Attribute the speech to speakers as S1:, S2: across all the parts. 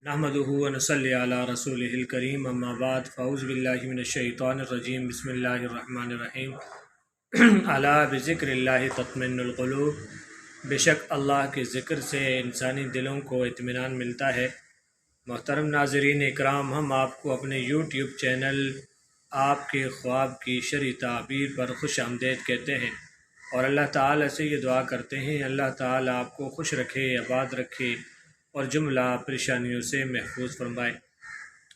S1: नहमदुहु व नसल्ली अला रसूलिहिल करीम अम्मा बाद फ़अऊज़ु बिल्लाहि मिनश्शैतानिर रजीम बिस्मिल्लाहिर रहमानिर रहीम अला बिज़िक्रिल्लाहि तत्मइन्नुल क़ुलूब। बेशक अल्लाह के ज़िक्र से इंसानी दिलों को इत्मीनान मिलता है। मोहतरम नाज़रीन इकराम, हम आपको अपने यूट्यूब चैनल आपके ख्वाब की शरई ताबीर पर खुश आमदीद कहते हैं और अल्लाह ताला से ये दुआ करते हैं अल्लाह ताला आपको खुश रखे, आबाद रखे और जुमला परेशानियों से महफूज फरमाए।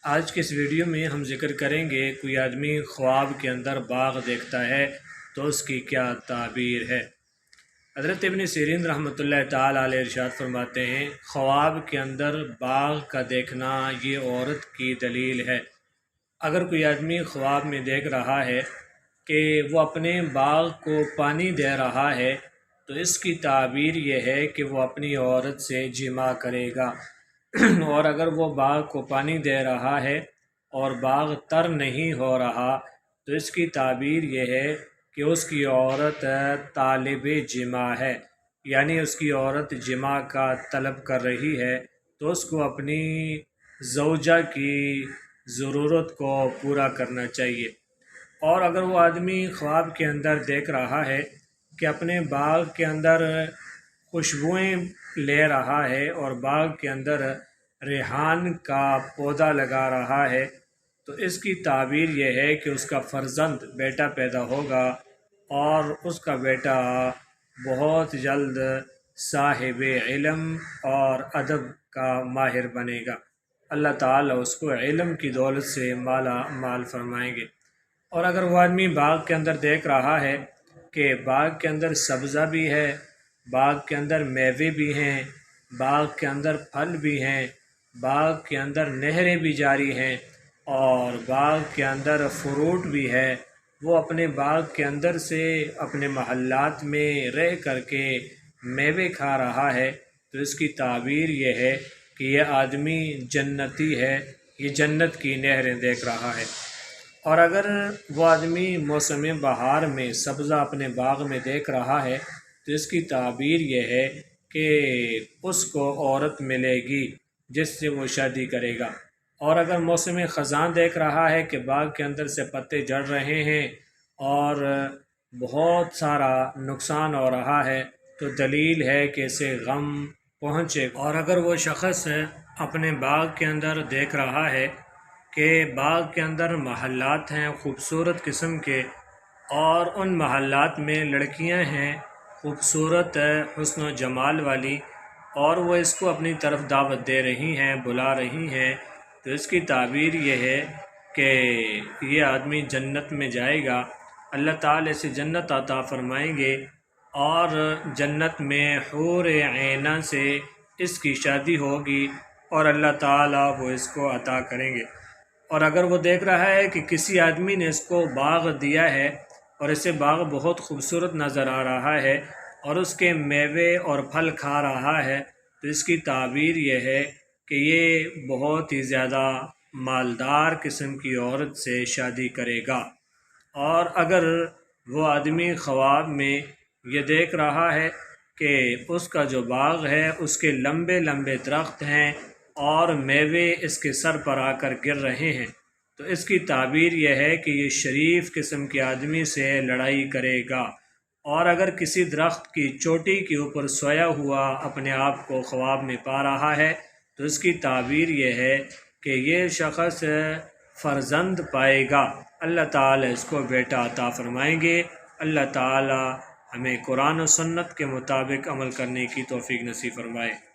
S1: आज के इस वीडियो में हम जिक्र करेंगे कोई आदमी ख्वाब के अंदर बाग देखता है तो उसकी क्या ताबीर है। हज़रत इब्न सीरीन रहमतुल्लाह ताला अलैह इरशाद फरमाते हैं, ख्वाब के अंदर बाग का देखना ये औरत की दलील है। अगर कोई आदमी ख्वाब में देख रहा है कि वो अपने बाग को पानी दे रहा है तो इसकी ताबीर ये है कि वो अपनी औरत से जिमा करेगा। और अगर वो बाग को पानी दे रहा है और बाग तर नहीं हो रहा तो इसकी ताबीर ये है कि उसकी औरत तालिब जिमा है, यानी उसकी औरत जिमा का तलब कर रही है तो उसको अपनी ज़ौजा की ज़रूरत को पूरा करना चाहिए। और अगर वो आदमी ख्वाब के अंदर देख रहा है कि अपने बाग के अंदर खुशबुएं ले रहा है और बाग के अंदर रेहान का पौधा लगा रहा है तो इसकी ताबीर यह है कि उसका फ़र्जंद बेटा पैदा होगा और उसका बेटा बहुत जल्द साहिब इल्म और अदब का माहिर बनेगा। अल्लाह ताला उसको इल्म की दौलत से माला माल फरमाएंगे। और अगर वो आदमी बाग के अंदर देख रहा है कि बाग के अंदर सब्ज़ा भी है, बाग के अंदर मेवे भी हैं, बाग के अंदर फल भी हैं, बाग के अंदर नहरें भी जारी हैं और बाग के अंदर फ्रूट भी है, वो अपने बाग के अंदर से अपने महल्लात में रह करके मेवे खा रहा है तो इसकी ताबीर ये है कि यह आदमी जन्नती है, ये जन्नत की नहरें देख रहा है। और अगर वो आदमी मौसम बहार में सब्ज़ा अपने बाग में देख रहा है तो इसकी ताबीर ये है कि उसको औरत मिलेगी जिससे वो शादी करेगा। और अगर मौसम ख़ज़ां देख रहा है कि बाग के अंदर से पत्ते झड़ रहे हैं और बहुत सारा नुकसान हो रहा है तो दलील है कि इसे गम पहुँचे। और अगर वो शख़्स अपने बाग के अंदर देख रहा है कि बाग के अंदर महल्लात हैं ख़ूबसूरत किस्म के और उन महल्लात में लड़कियां हैं ख़ूबसूरत हुस्न जमाल वाली और वो इसको अपनी तरफ दावत दे रही हैं, बुला रही हैं, तो इसकी ताबीर ये है कि ये आदमी जन्नत में जाएगा, अल्लाह ताला से जन्नत अता फरमाएंगे और जन्नत में हूर ऐना से इसकी शादी होगी और अल्लाह ताला वो इसको अता करेंगे। और अगर वो देख रहा है कि किसी आदमी ने इसको बाग दिया है और इसे बाग बहुत खूबसूरत नज़र आ रहा है और उसके मेवे और फल खा रहा है तो इसकी ताबीर यह है कि ये बहुत ही ज़्यादा मालदार किस्म की औरत से शादी करेगा। और अगर वो आदमी ख्वाब में ये देख रहा है कि उसका जो बाग है उसके लंबे लंबे दरख्त हैं और मेवे इसके सर पर आकर गिर रहे हैं तो इसकी ताबीर यह है कि ये शरीफ किस्म के आदमी से लड़ाई करेगा। और अगर किसी दरख्त की चोटी के ऊपर सोया हुआ अपने आप को ख्वाब में पा रहा है तो इसकी ताबीर यह है कि ये शख़्स फ़र्जंद पाएगा, अल्लाह ताला इसको बेटा अता फरमाएंगे। अल्लाह ताला हमें कुरान और सुन्नत के मुताबिक अमल करने की तौफ़ीक नसीब फरमाए।